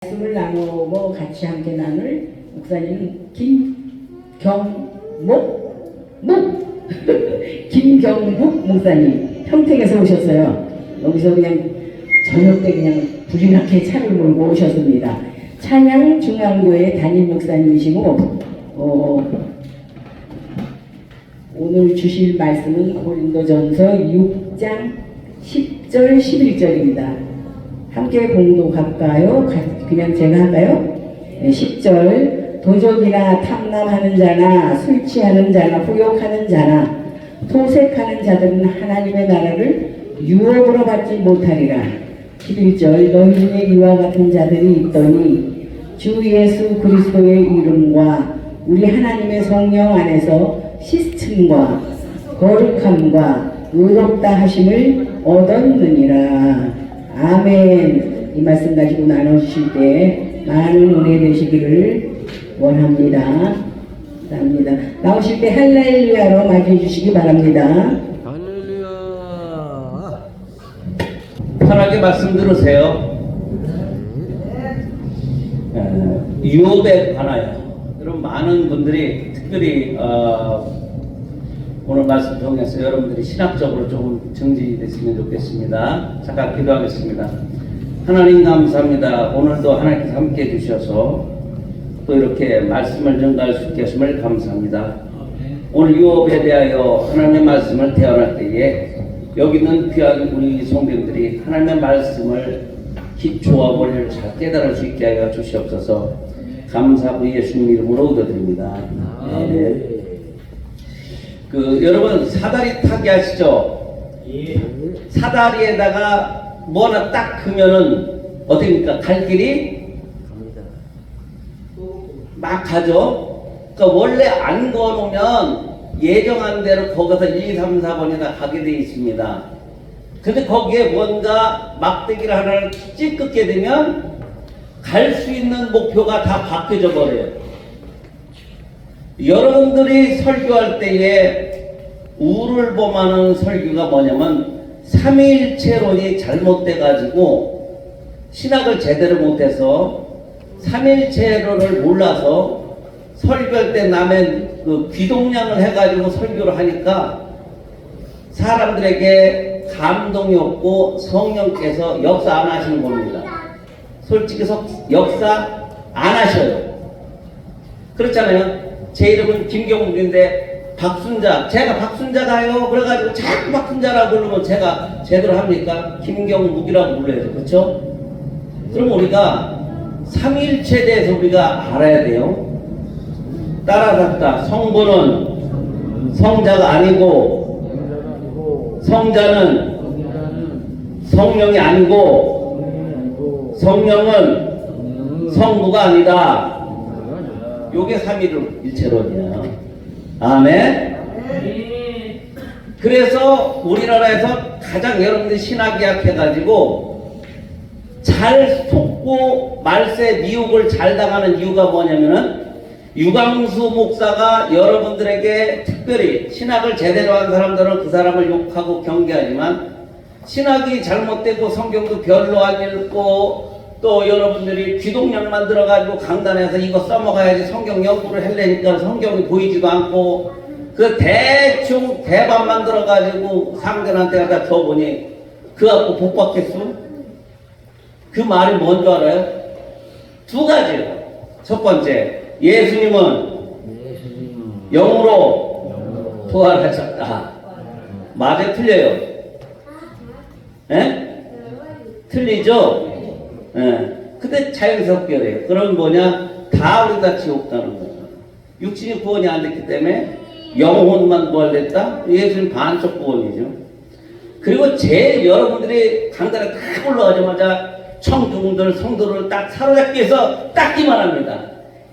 말씀을 나누고 같이 함께 나눌 목사님 김경묵 목사님 평택에서 오셨어요. 여기서 그냥 저녁 때 그냥 부지런하게 차를 몰고 오셨습니다. 찬양 중앙교회 담임 목사님이시고 오늘 주실 말씀은 고린도전서 6장 10절 11절입니다. 함께 봉독할까요? 그냥 제가 할까요? 네, 10절 도적이나 탐남하는 자나 술 취하는 자나 후욕하는 자나 토색하는 자들은 하나님의 나라를 유업으로 받지 못하리라. 11절 너희 중에 이와 같은 자들이 있더니 주 예수 그리스도의 이름과 우리 하나님의 성령 안에서 씻음과 거룩함과 의롭다 하심을 얻었느니라. 아멘. 이 말씀 가지고 나눠주실 때 많은 은혜 되시기를 원합니다. 감사합니다. 나오실 때 할렐루야로 맞이해 주시기 바랍니다. 할렐루야. 편하게 말씀 들으세요. 유업에 관하여 여러분 많은 분들이 특별히 오늘 말씀 통해서 여러분들이 신학적으로 좀 정진됐으면 좋겠습니다. 잠깐 기도하겠습니다. 하나님 감사합니다. 오늘도 하나님께서 함께 해주셔서 또 이렇게 말씀을 전달할 수 있게 하심을 감사합니다. 오늘 유업에 대하여 하나님의 말씀을 대언할 때에 여기 있는 귀한 우리 성도들이 하나님의 말씀을 기초와 원리를 잘 깨달을 수 있게 하여 주시옵소서. 감사하고 예수님 이름으로 얻어드립니다. 여러분 사다리 타기 아시죠? 예. 사다리에다가 뭐 하나 딱 크면은 어떻습니까? 갈 길이 갑니다. 막 가죠. 그러니까 원래 안 거놓으면 예정한 대로 거기서 1, 2, 3, 4번이나 가게 되어 있습니다. 근데 거기에 뭔가 막대기를 하나를 찌끄게 되면 갈 수 있는 목표가 다 바뀌어져 버려요. 여러분들이 설교할 때에 우를 범하는 설교가 뭐냐면 삼위일체론이 잘못돼 가지고 신학을 제대로 못해서 삼위일체론을 몰라서 설교할 때 남의 그 귀동냥을 해가지고 설교를 하니까 사람들에게 감동이 없고 성령께서 역사 안 하시는 겁니다. 솔직히 역사 안 하셔요. 그렇잖아요. 제 이름은 김경묵인데 박순자, 제가 박순자가요 그래가지고 자꾸 박순자라고 부르면 제가 제대로 합니까? 김경묵이라고 불러야죠. 그렇죠? 그럼 우리가 삼위일체에 대해서 우리가 알아야 돼요. 따라잡다. 성부는 성자가 아니고 성자는 성령이 아니고 성령은 성부가 아니다. 요게 삼위일체론이에요. 아멘. 그래서 우리나라에서 가장 여러분들이 신학이 약해가지고 잘 속고 말세 미혹을 잘 당하는 이유가 뭐냐면은 유광수 목사가 여러분들에게 특별히 신학을 제대로 한 사람들은 그 사람을 욕하고 경계하지만 신학이 잘못되고 성경도 별로 안 읽고 또 여러분들이 귀동냥 만들어가지고 강단에서 이거 써먹어야지 성경 연구를 하려니까 성경이 보이지도 않고 그 대충 대반 만들어가지고 상대한테 갖다 줘보니 그 갖고 복 받겠어? 그 말이 뭔 줄 알아요? 두 가지예요. 첫 번째, 예수님은 영으로 부활하셨다. 맞아요? 틀려요? 예? 틀리죠? 예. 근데 자연스럽게 그래요. 그럼 뭐냐? 다 우리 다 지옥 가는 거죠. 육신이 구원이 안 됐기 때문에 영혼만 부활됐다? 예수님 반쪽 구원이죠. 그리고 제일 여러분들이 강단에 딱 올라가자마자 청중들, 성도를 딱 사로잡기 위해서 닦기만 합니다.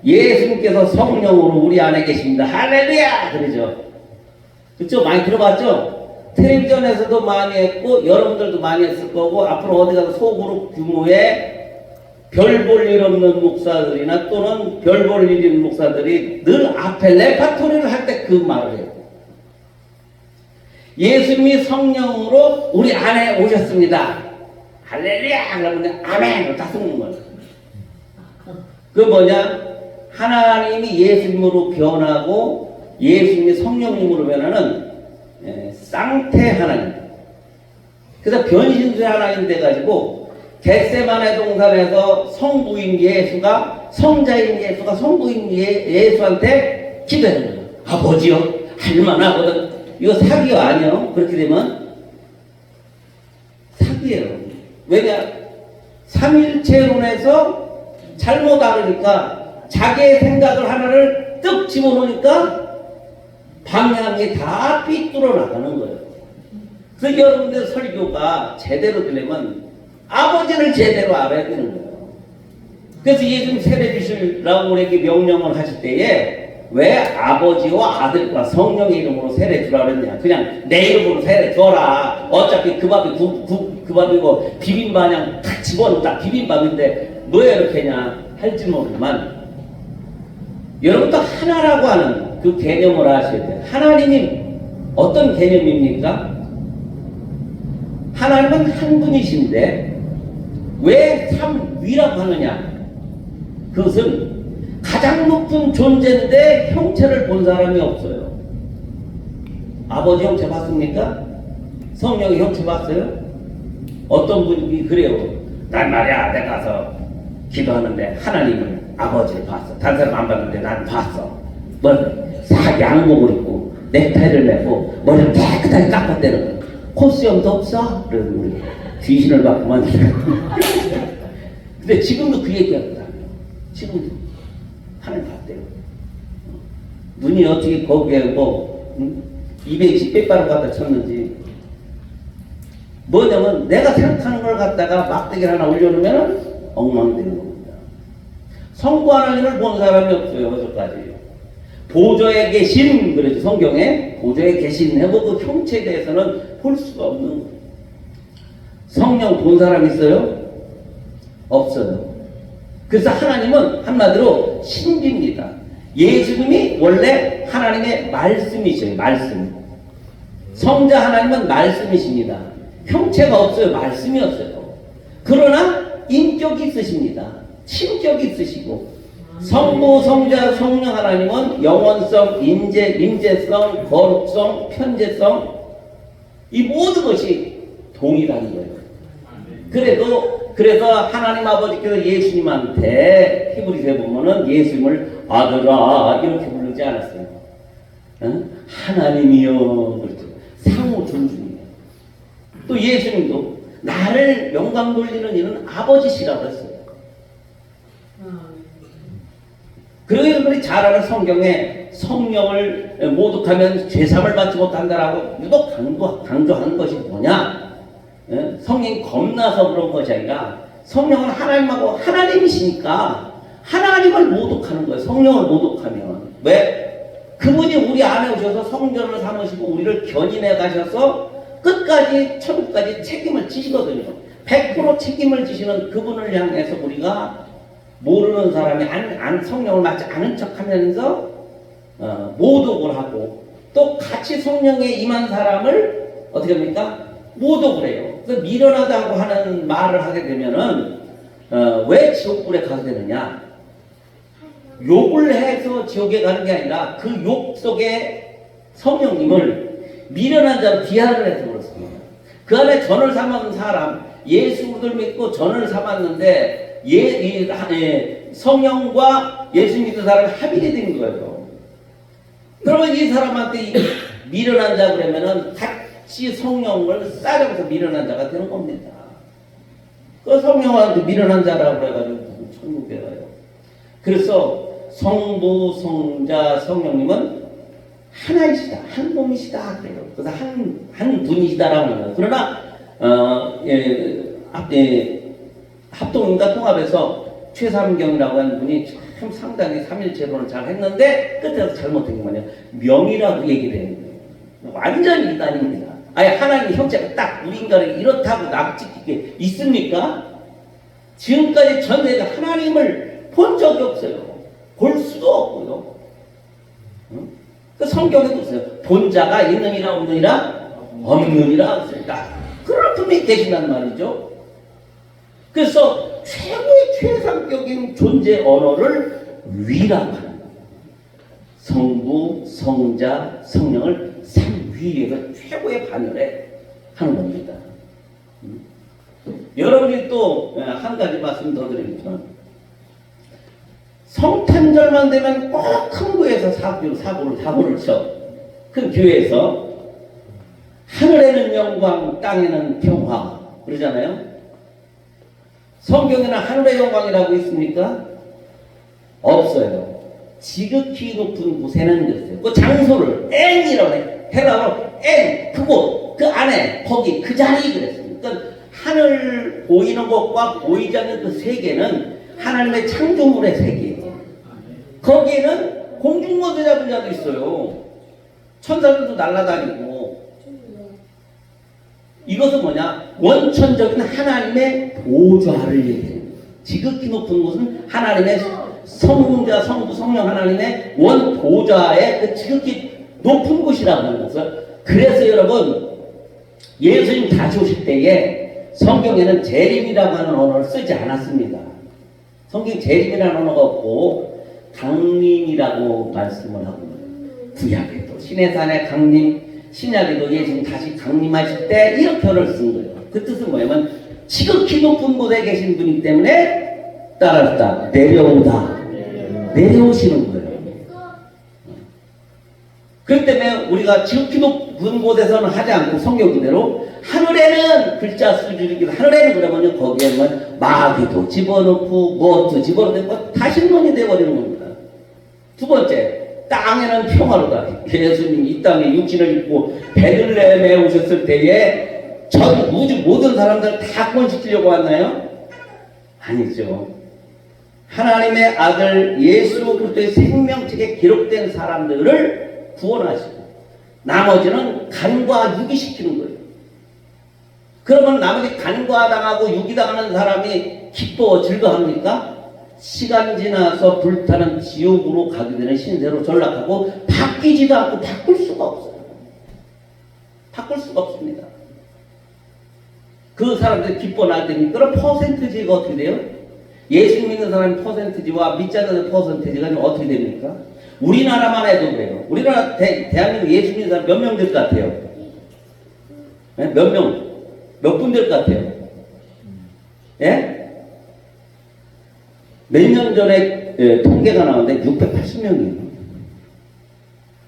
예수님께서 성령으로 우리 안에 계십니다. 할렐루야! 그러죠. 그렇죠? 많이 들어봤죠? 텔레비전에서도 많이 했고 여러분들도 많이 했을 거고 앞으로 어디 가서 소그룹 규모의 별 볼 일 없는 목사들이나 또는 별 볼 일 있는 목사들이 늘 앞에 레파토리를 할 때 그 말을 해요. 예수님이 성령으로 우리 안에 오셨습니다. 할렐루야! 그러면 아멘! 다 쓰는 거예요. 그 뭐냐? 하나님이 예수님으로 변하고 예수님이 성령님으로 변하는 쌍태 하나님. 그래서 변신된 하나님 돼가지고 겟세마네 동산에서 성부인 예수가 성자인 예수가 성부인 예수한테 기도하는 거예요. 아버지요, 할만하거든. 이거 사기요 아니요? 그렇게 되면 사기예요. 왜냐? 삼일체론에서 잘못 알으니까 자기의 생각을 하나를 뜩 집어넣으니까 방향이 다 삐뚤어 나가는 거예요. 그래서 여러분들 설교가 제대로 되려면 아버지를 제대로 알아야 되는 거예요. 그래서 예수님 세례 주시라고 우리에게 명령을 하실 때에 왜 아버지와 아들과 성령의 이름으로 세례 주라 그랬냐? 그냥 내 이름으로 세례 줘라. 어차피 그 밥이 그 밥이고 비빔밥 그냥 탁 집어넣다 비빔밥인데 왜 이렇게 냐 할지 모르지만 여러분도 하나라고 하는 그 개념을 아셔야 돼요. 하나님이 어떤 개념입니까? 하나님은 한 분이신데 왜 삼위라고 하느냐? 그것은 가장 높은 존재인데 형체를 본 사람이 없어요. 아버지 형체 봤습니까? 성령의 형체 봤어요? 어떤 분이 그래요. 난 말이야 내가 가서 기도하는데 하나님을 아버지를 봤어. 다른 사람 안 봤는데 난 봤어. 뭘 싹 양복을 입고 넥타이를 메고 머리를 깨끗하게 깎았대는 거야. 코수염도 없어? 그래서 우리 귀신을 봤구만. 근데 지금도 그 얘기하거든요. 지금도 하늘 봤대요. 눈이 어떻게 거기에 뭐 220 백바람 갖다 쳤는지 뭐냐면 내가 생각하는 걸 갖다가 막대기를 하나 올려놓으면 엉망되는 겁니다. 성부 하나님을 본 사람이 없어요. 어제까지 보좌에 계신 그래도 성경에 보좌에 계신 해보 그 형체에 대해서는 볼 수가 없는 거예요. 성령 본 사람 있어요? 없어요. 그래서 하나님은 한마디로 신비입니다. 예수님이 원래 하나님의 말씀이셔요. 말씀. 성자 하나님은 말씀이십니다. 형체가 없어요. 말씀이었어요. 그러나 인격이 있으십니다. 신격이 있으시고 성부, 성자, 성령 하나님은 영원성, 임재성, 거룩성, 편재성 이 모든 것이 동일한 거예요. 그래서 하나님 아버지께서 예수님한테 히브리서에 보면은 예수님을 아들아 이렇게 부르지 않았어요. 하나님이여 그렇죠. 상호 존중이에요. 또 예수님도 나를 영광 돌리는 이는 아버지시라고 했어요. 그리고 여러분이 잘 아는 성경에 성령을 모독하면 죄사함을 받지 못한다라고 유독 강조하는 것이 뭐냐? 성령이 겁나서 그런 것이 아니라 성령은 하나님하고 하나님이시니까 하나님을 모독하는 거예요. 성령을 모독하면. 왜? 그분이 우리 안에 오셔서 성전을 삼으시고 우리를 견인해 가셔서 끝까지 천국까지 책임을 지시거든요. 100% 책임을 지시는 그분을 향해서 우리가 모르는 사람이 성령을 맞지 않은 척하면서 모독을 하고 또 같이 성령에 임한 사람을 어떻게 합니까? 모독을 해요. 그래서 미련하다고 하는 말을 하게 되면은 왜 지옥불에 가게 되느냐? 욕을 해서 지옥에 가는 게 아니라 그 욕 속에 성령님을 미련한 자로 비하를 해서 그렇습니다. 그 안에 전을 삼은 사람, 예수를 믿고 전을 삼았는데 성령과 예수 믿는 사람이 합일이 된 거예요. 그러면 이 사람한테 미련한 자 그러면은 같이 성령을 싸려서 미련한 자가 되는 겁니다. 그 성령한테 미련한 자라고 해가지고 천국에 가요. 그래서 성부, 성자, 성령님은 하나이시다, 한 몸이시다 그래요. 그래서 한 분이시다라고 하는 거예요. 그러나 합동인가 통합에서 최삼경이라고 하는 분이 참 상당히 삼일체론을 잘 했는데 끝에서 잘못된 게 뭐냐? 명이라고 얘기를 했는 거예요. 완전히 이단입니다. 아예 하나님의 형체가 딱 우리 인간이 이렇다고 낙지게 있습니까? 지금까지 전세가 하나님을 본 적이 없어요. 볼 수도 없고요. 그 성경에 보세요. 본 자가 있느니라 없느니라 없느니라 없으니까 그런 분이 계신단 말이죠. 그래서 최고의 최상격인 존재 언어를 위라고 하는 거예요. 성부, 성자, 성령을 삼위에서 최고의 반열에 하는 겁니다. 여러분이 또 한 가지 말씀 더 드리면 성탄절만 되면 꼭 큰 교회에서 사고를 쳐. 큰 교회에서 하늘에는 영광, 땅에는 평화 그러잖아요. 성경에는 하늘의 영광이라고 있습니까? 없어요. 지극히 높은 곳에는 있어요. 그 장소를 엔이라고 해. 헬라어로 엔, 그곳, 그 안에, 거기, 그 자리 그랬어요. 그러니까 하늘 보이는 것과 보이지 않는 그 세계는 하나님의 창조물의 세계예요. 거기에는 공중모세 잡은 자도 있어요. 천사들도 날아다니고. 이것은 뭐냐? 원천적인 하나님의 보좌를 얘기해요. 지극히 높은 곳은 하나님의 성자, 성부, 성령 하나님의 원 보좌의 그 지극히 높은 곳이라고 하는 것을. 그래서 여러분 예수님 다시 오실 때에 성경에는 재림이라고 하는 언어를 쓰지 않았습니다. 성경 재림이라는 언어가 없고 강림이라고 말씀을 하고 구약에도 시내산의 강림, 신약에도 예수님 다시 강림하실 때 이렇게 언어를 쓴 거예요. 그 뜻은 뭐냐면 지극히 높은 곳에 계신 분이기 때문에 따라서 내려오다, 내려오시는 거예요. 그렇기 때문에 우리가 지극히 높은 곳에서는 하지 않고 성경 그대로 하늘에는 글자 수줄이기도 하늘에는 그러면요 거기에는 마귀도 집어넣고 무엇도 집어넣고 다 신론이 되어버리는 겁니다. 두 번째, 땅에는 평화로다. 예수님이 이 땅에 육신을 입고 베들레헴에 오셨을 때에 전 우주 모든 사람들 다 구원시키려고 왔나요? 아니죠. 하나님의 아들 예수 그리스도의 생명책에 기록된 사람들을 구원하시고 나머지는 간과 유기시키는 거예요. 그러면 나머지 간과당하고 유기당하는 사람이 기뻐 즐거합니까? 시간 지나서 불타는 지옥으로 가게 되는 신세로 전락하고 바뀌지도 않고 바꿀 수가 없어요. 바꿀 수가 없습니다. 그 사람들이 기뻐 날 때니 그럼 퍼센트지가 어떻게 돼요? 예수 믿는 사람의 퍼센트지와 믿지 않는 퍼센트지가 어떻게 됩니까? 우리나라만 해도 그래요. 우리나라 대한민국 예수 믿는 사람 몇 명 될 것 같아요? 네? 몇 명? 몇 분 될 것 같아요? 예? 몇 년 전에 통계가 나왔는데 680명이에요.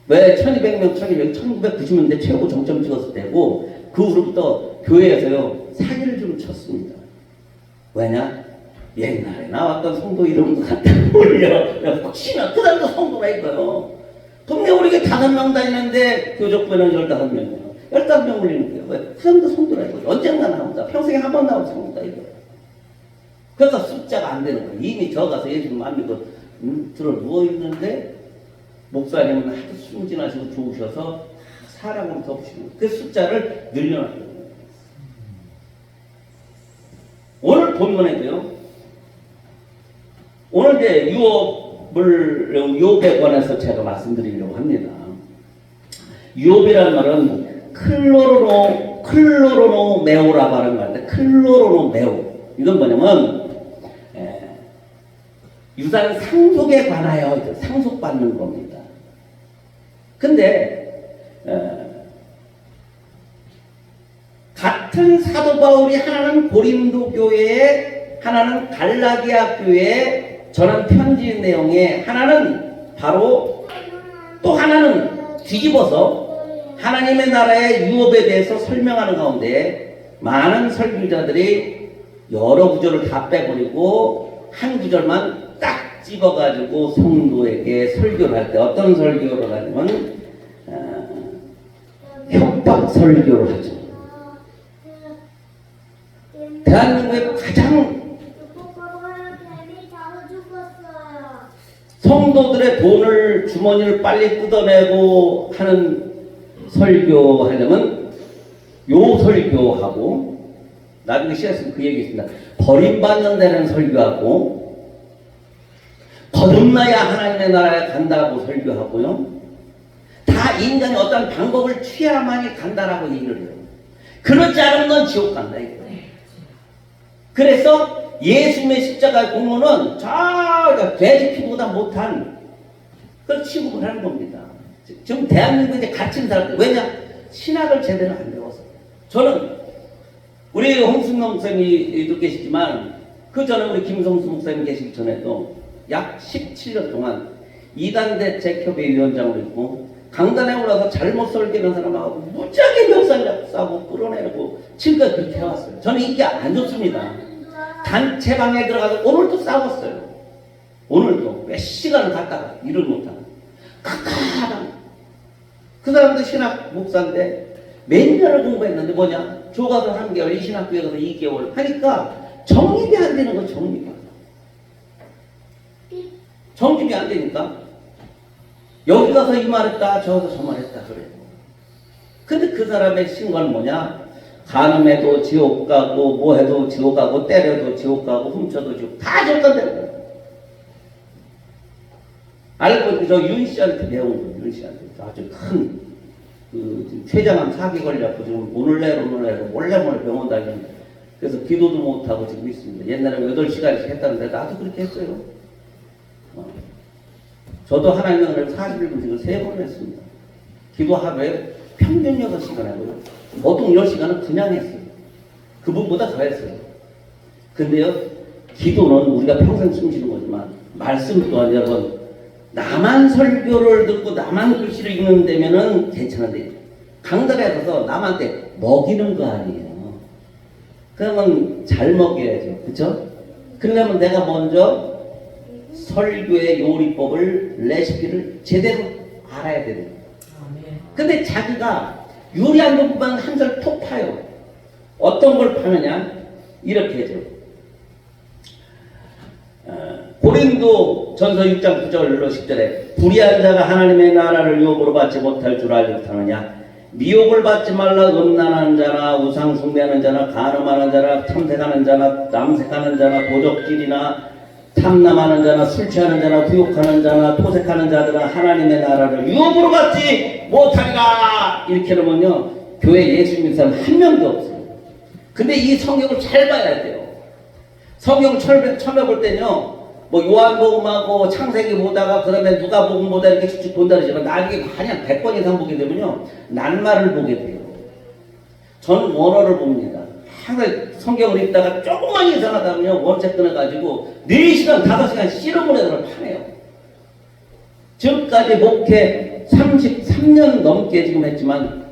왜 1200명, 1990년대 최고 정점 찍었을 때고 그 후로부터 교회에서요 사기를 좀 쳤습니다. 왜냐? 옛날에 나왔던 성도 이름도 갖다 올려. 혹시나 그 사람도 성도가 있어요. 동네 우리가 5명 다니는데 교적부에는 15명이에요. 15명 올리는 거예요. 왜? 그 사람도 성도라 이거예요. 언젠가 나온다. 평생에 한 번 나온 성도다 이거예요. 그래서 숫자가 안 되는 거예요. 이미 저 가서 예수님 안 믿고 들어 누워있는데 목사님은 하도 순진하시고 좋으셔서 사람으로 덮으시는 거예요. 그 숫자를 늘려놨어요. 오늘 본문에도요. 오늘 이제 유업에 관해서 제가 말씀드리려고 합니다. 유업이라는 말은 클로로노 메오라고 하는 말인데 클로로노 메오 이건 뭐냐면 유산 상속에 관하여 상속받는 겁니다. 근데 같은 사도 바울이 하나는 고린도 교회에 하나는 갈라디아 교회에 전한 편지 내용에 하나는 바로 또 하나는 뒤집어서 하나님의 나라의 유업에 대해서 설명하는 가운데 많은 설교자들이 여러 구절을 다 빼버리고 한 구절만 딱 집어가지고 성도에게 설교를 할 때 어떤 설교를 하냐면 협박 설교를 하죠. 대한민국의 가장 성도들의 돈을 주머니를 빨리 뜯어내고 하는 설교하려면 요 설교하고 나중에 시작했으면 그 얘기 있습니다. 버림받는 데는 설교하고 거듭나야 하나님의 나라에 간다고 설교하고요. 다 인간이 어떤 방법을 취해야만이 간다라고 얘기를 해요. 그렇지 않으면 넌 지옥 간다 이거예요. 그래서 예수님의 십자가의 공로는 저 돼지 피부보다 못한 그걸 취급을 하는 겁니다. 지금 대한민국에 갇힌 사람들, 왜냐? 신학을 제대로 안 배워서. 저는 우리 홍순명 목사님이 계시지만 그 전에 우리 김성수 목사님 계시기 전에도 약 17년 동안 이단대책협의위원장으로 있고 강단에 올라서 잘못 설계하는 사람하고 무지하게 멱살 싸고 끌어내고 지금까지 그렇게 해왔어요. 저는 인기 안 좋습니다. 단체방에 들어가서 오늘도 싸웠어요. 오늘도 몇 시간을 갔다가 일을 못하고 kak하당 그 사람도 신학 목사인데 몇 년을 공부했는데 뭐냐? 교과서 3개월, 신학교에 가서 2개월 하니까 정립이 안 되는 거 정립이 안 되니까 여기 가서 이 말했다 저 가서 저 말했다 그래요. 근데 그 사람의 신과는 뭐냐? 간음해도 지옥 가고 뭐 해도 지옥 가고 때려도 지옥 가고 훔쳐도 지옥 다 지옥 간다는 거예요. 알고 저 윤 씨한테 배운 거예요. 윤 씨한테 아주 큰 췌장암 사기 걸려갖고 지금 오늘 내로 몰래 병원 다니는데 그래서 기도도 못하고 지금 있습니다. 옛날에 8시간씩 했다는데 나도 그렇게 했어요. 저도 하나님의 은혜를 41분 지금 3번 했습니다. 기도 하루에 평균 6시간 하고요. 보통 10시간은 그냥 했어요. 그분보다 더 했어요. 근데요, 기도는 우리가 평생 숨쉬는 거지만 말씀 또한 여러분 나만 설교를 듣고 나만 글씨를 읽는 데면은 괜찮은데 강단에 가서 남한테 먹이는 거 아니에요. 그러면 잘 먹여야죠. 그쵸? 그러려면 내가 먼저 설교의 요리법을 레시피를 제대로 알아야 되는 거예요. 근데 자기가 요리한 것만 한 절 톡 파요. 어떤 걸 파느냐? 이렇게 해줘. 고린도 전서 6장 9절로 10절에 불의한 자가 하나님의 나라를 유업으로 받지 못할 줄 알지 못하느냐? 미혹을 받지 말라. 음란하는 자나 우상 숭배하는 자나 간음하는 자나 탐색하는 자나 남색하는 자나 도적질이나 탐남하는 자나 술 취하는 자나 구욕하는 자나 토색하는 자들은 하나님의 나라를 유업으로 받지 못하리라. 이렇게 하면요 교회 예수 믿는 사람 한 명도 없어요. 근데 이 성경을 잘 봐야 돼요. 성경 처음에 볼 때는요 뭐 요한복음하고 창세기 보다가 그 다음에 누가복음 보다 이렇게 쭉쭉 본다 그러지만 나중에 만약 100번 이상 보게 되면요 낱말을 보게 돼요. 저는 원어를 봅니다. 항상 성경을 읽다가 조금만 이상하다면요 원책 끊어가지고 4시간 5시간 씨름문에서 파네요. 지금까지 목회 33년 넘게 지금 했지만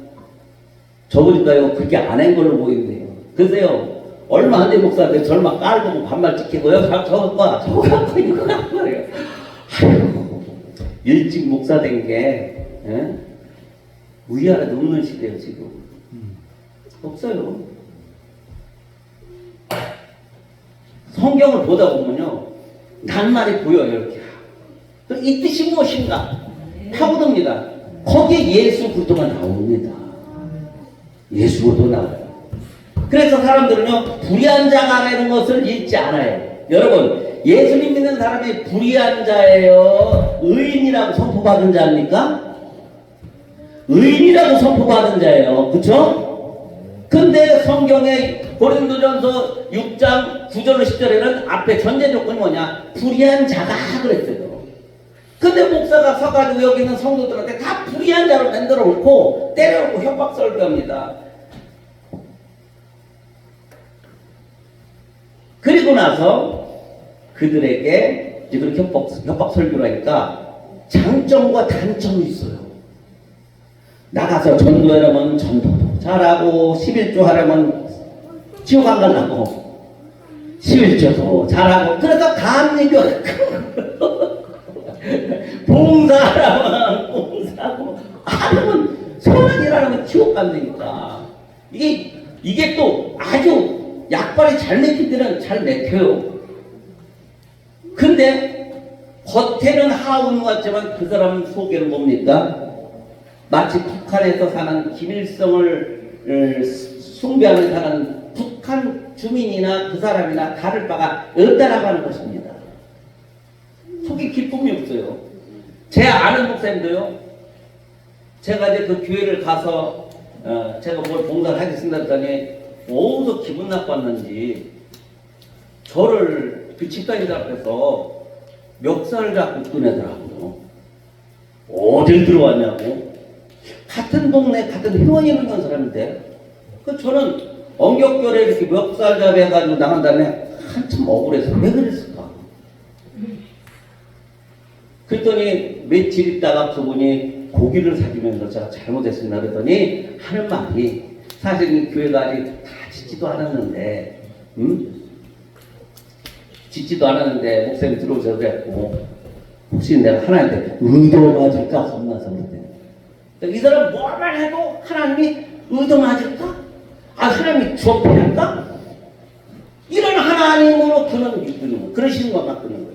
저보니까요 그게 안 한 걸로 보이는데요. 그래서요 얼마 안 된 목사한테 절마 깔보고 반말 찍히고요. 저거 갖고 이거 갖고 말이에요. 아이고, 일찍 목사 된 게, 위아래 눕는 시대예요, 지금. 없어요. 성경을 보다 보면요, 낱말이 보여요, 이렇게. 이 뜻이 무엇인가? 파고듭니다. 거기에 예수 그리스도가 나옵니다. 예수 그리스도 나와요. 그래서 사람들은요 불의한 자가라는 것을 읽지 않아요. 여러분 예수님 믿는 사람이 불의한 자예요? 의인이라고 선포받은 자입니까? 의인이라고 선포받은 자예요. 그쵸? 근데 성경의 고린도전서 6장 9절 10절에는 앞에 전제 조건이 뭐냐? 불의한 자가 그랬어요. 근데 목사가 서가지고 여기 있는 성도들한테 다 불의한 자로 만들어 놓고 때려놓고 협박 설교합니다. 그리고 나서 그들에게 이제 그렇게 협박 설교를 하니까 장점과 단점이 있어요. 나가서 전도하려면 전도도 잘하고 11조 하려면 지옥 안 가려고 11조도 잘하고 그래서 감리교 봉사하려면 봉사하고 하려면 선악이라면 지옥 간다니까. 이게 또 아주 약발이 잘 맥힐 때는 잘 맥혀요. 근데 겉에는 하운 같지만 그 사람 속에는 뭡니까? 마치 북한에서 사는 김일성을 숭배하는 사람 북한 주민이나 그 사람이나 다를 바가 없다라고 하는 것입니다. 속에 기쁨이 없어요. 제 아는 목사님도요. 제가 이제 그 교회를 가서 제가 뭘 봉사를 하겠습니다 했더니 어디서 기분 나빴는지 저를 그 집사님들 앞에서 멱살 잡고 꺼내더라고요. 어딜 들어왔냐고. 같은 동네 같은 회원이 있는 사람인데 저는 엄격결에 이렇게 멱살 잡아가지고 나간 다음에 한참 억울해서 왜 그랬을까? 그랬더니 며칠 있다가 그분이 고기를 사주면서 제가 잘못했습니다 그랬더니 하는 말이 사실 이 교회가 아직 다 짓지도 않았는데 짓지도 않았는데 목사님 들어오셔서 그랬고 혹시 내가 하나님한테 의도 맞을까 겁나서 그랬대. 이 사람 뭐만 해도 하나님이 의도 맞을까? 아 하나님이 주업할까? 이런 하나님으로 그는 믿는 그러시는 것 같거든요.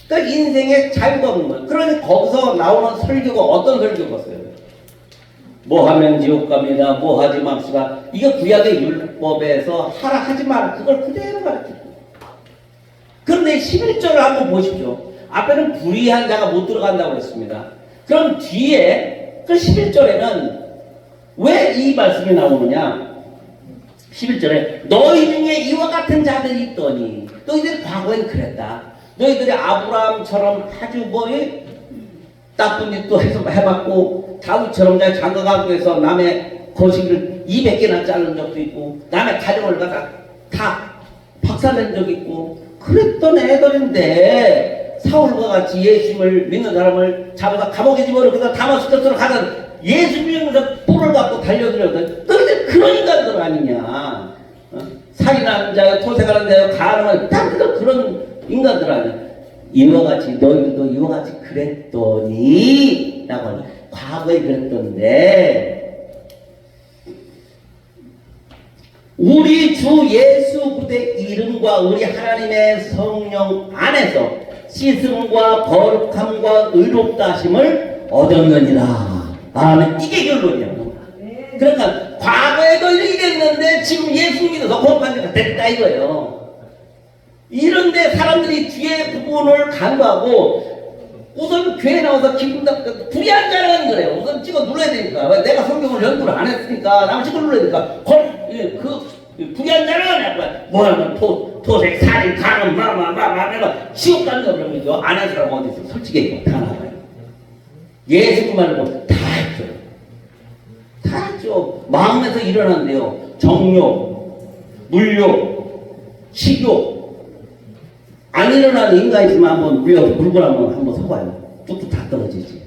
그러니까 인생에 자유가 없는 거예요. 그러니 거기서 나오는 설교가 어떤 설교였어요? 뭐 하면 지옥 갑니다. 뭐 하지 맙시다. 이게 구약의 율법에서 하라 하지 마라. 그걸 그대로 가르쳐요. 그런데 11절을 한번 보십시오. 앞에는 불의한 자가 못 들어간다고 했습니다. 그럼 뒤에 그 11절에는 왜 이 말씀이 나오느냐? 11절에 너희 중에 이와 같은 자들이 있더니 너희들이 과거엔 그랬다. 너희들이 아브라함처럼 아주 나쁜 일도 해봤고 다윗처럼 장가가고 해서 남의 거식을 200개나 자른 적도 있고 남의 가정을 갖다 다 박살낸 적이 있고 그랬던 애들인데 사울과 같이 예수님을 믿는 사람을 잡아서 감옥에 집어넣고 다마스커스로 가던 예수 믿으면서 뿔을 갖고 달려들어도 너희들 그런 인간들 아니냐. 살인하는 자요 토색하는 자요 가늠하는 딱 그런 인간들 아니야. 이와 같이 너희들도 이와 같이 그랬더니 라고 과거에 그랬던데 우리 주 예수 그리스도의 이름과 우리 하나님의 성령 안에서 씻음과 거룩함과 의롭다 하심을 얻었느니라. 아멘. 이게 결론이야. 그러니까 과거에도 이랬는데 지금 예수 믿어서 거룩한 자가 됐다 이거예요. 이런데 사람들이 뒤에 부분을 간과하고 우선 교회 나와서 기분 나쁘게 불의한 자라는 거래요. 우선 찍어 눌러야 되니까. 내가 성경을 연구를 안 했으니까 나만 찍어 눌러야 되니까. 그 불의한 자는 뭐하면 토색, 살인, 간음, 지옥 가는 거 그런 거죠. 안 한 사람 어디 있어? 솔직히 이거 다 나와요. 예수님 말고 다 했죠. 다 했죠. 마음에서 일어난대요. 정욕, 물욕, 식욕. 안 일어나는 인간이 있으면 한번 물건 한번 서봐요. 뚝뚝 다 떨어지지.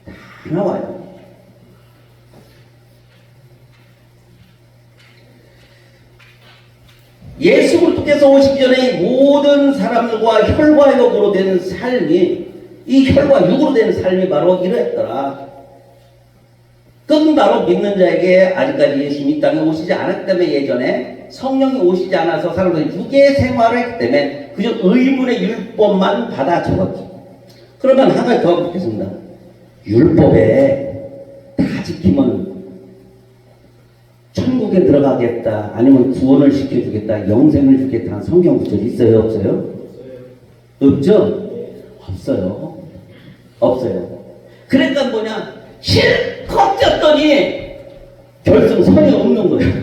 다 나와요. 예수 그리스도께서 오시기 전에 모든 사람들과 혈과 육으로 된 삶이 이 혈과 육으로 된 삶이 바로 이러했더라. 그건 바로 믿는 자에게 아직까지 예수님이 이 땅에 오시지 않았기 때문에 예전에 성령이 오시지 않아서 사람들이 육의 생활을 했기 때문에 그저 의문의 율법만 받아 적었지. 그러면 한 가지 더 묻겠습니다. 율법에 다 지키면 천국에 들어가겠다 아니면 구원을 시켜주겠다 영생을 주겠다 하는 성경 구절이 있어요 없어요? 없죠? 없어요. 없어요. 그러니까 뭐냐 실컷 쪘더니 결승선이 없는 거예요.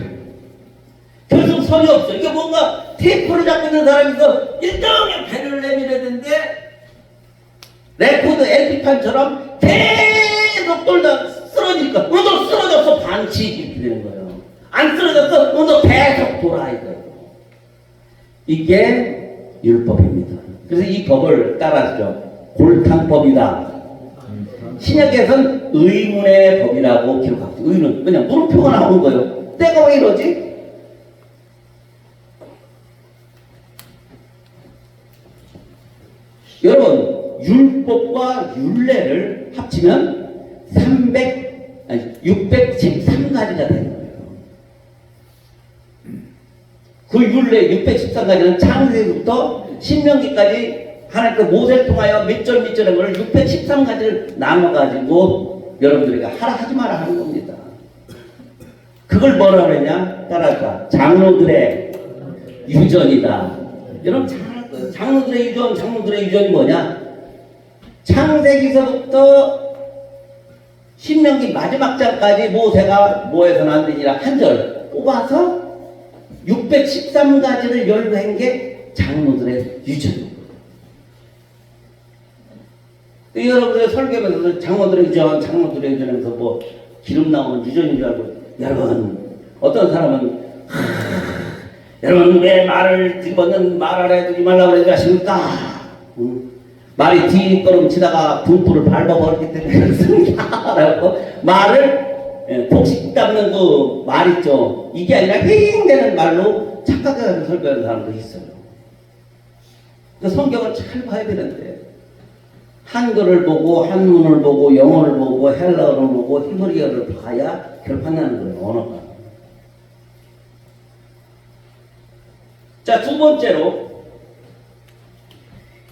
결승선이 없어. 이게 뭔가 테이프를 잡고 있는 사람이서 일정하게 배를 내밀어야 되는데 레코드 LP판처럼 계속 돌다 쓰러지니까 너도 쓰러져서 반치 이렇게 되는 거예요. 안 쓰러졌어 너도 계속 돌아 이거예요. 이게 율법입니다. 그래서 이 법을 따라하죠. 골탕법이다. 신약에서는 의문의 법이라고 기록하죠. 의는 그냥 물음표가 나오는 거예요. 내가 왜 이러지? 여러분 율법과 율례를 합치면 613가지가 되는 거예요. 그 율례 613가지는 창세기부터 신명기까지 하나님께 모세를 통하여 밑절 밑절한 걸 613가지를 나눠가지고 여러분들에게 하라 하지 마라 하는 겁니다. 그걸 뭐라 그랬냐? 따라할까? 장로들의 유전이다. 여러분 장로들의 유전이 뭐냐? 창세기서부터 신명기 마지막 장까지 모세가 뭐해서는 안 되니라 한 절 뽑아서 613가지를 열거한 게 장로들의 유전. 여러분들 설교하면서 장로들의 유전하면서 뭐 기름 나오는 유전인 줄 알고, 여러분 어떤 사람은 여러분 왜 말을 뒤집었는 말 아래 두지 말라고 그러지 않습니까? 말이 뒷걸음치다가 분풀을 밟아버렸기 때문에 그렇습니다. 라고 말을 복식 담는 그 말 있죠. 이게 아니라 휑되는 말로 착각해가지고 설교하는 사람도 있어요. 그 성경을 잘 봐야 되는데, 한글을 보고 한문을 보고 영어를 보고 헬라어를 보고 히브리어를 봐야 결판나는 거예요. 언어가. 자, 두 번째로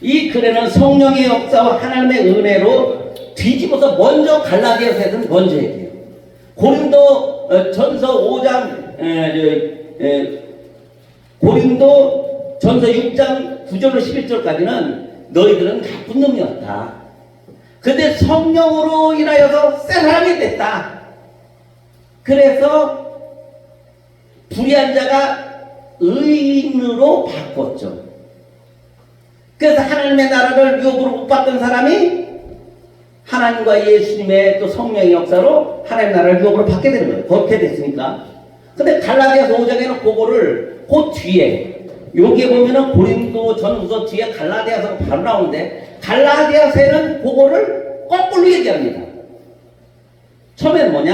이 글에는 성령의 역사와 하나님의 은혜로 뒤집어서 먼저 갈라디아서에서는 먼저 얘기해요. 고린도 전서 5장 고린도 전서 6장 9절로 11절까지는 너희들은 나쁜 놈이었다. 근데 성령으로 인하여서 새 사람이 됐다. 그래서 불의한 자가 의인으로 바꿨죠. 그래서 하나님의 나라를 유업으로 못 받던 사람이 하나님과 예수님의 또 성령의 역사로 하나님의 나라를 유업으로 받게 되는 거예요. 그렇게 됐으니까. 근데 갈라디아서 5장에는 그거를 그 뒤에 여기에 보면은 고린도 전후서 뒤에 갈라디아서가 바로 나오는데, 갈라디아서에는 그거를 거꾸로 얘기합니다. 처음에는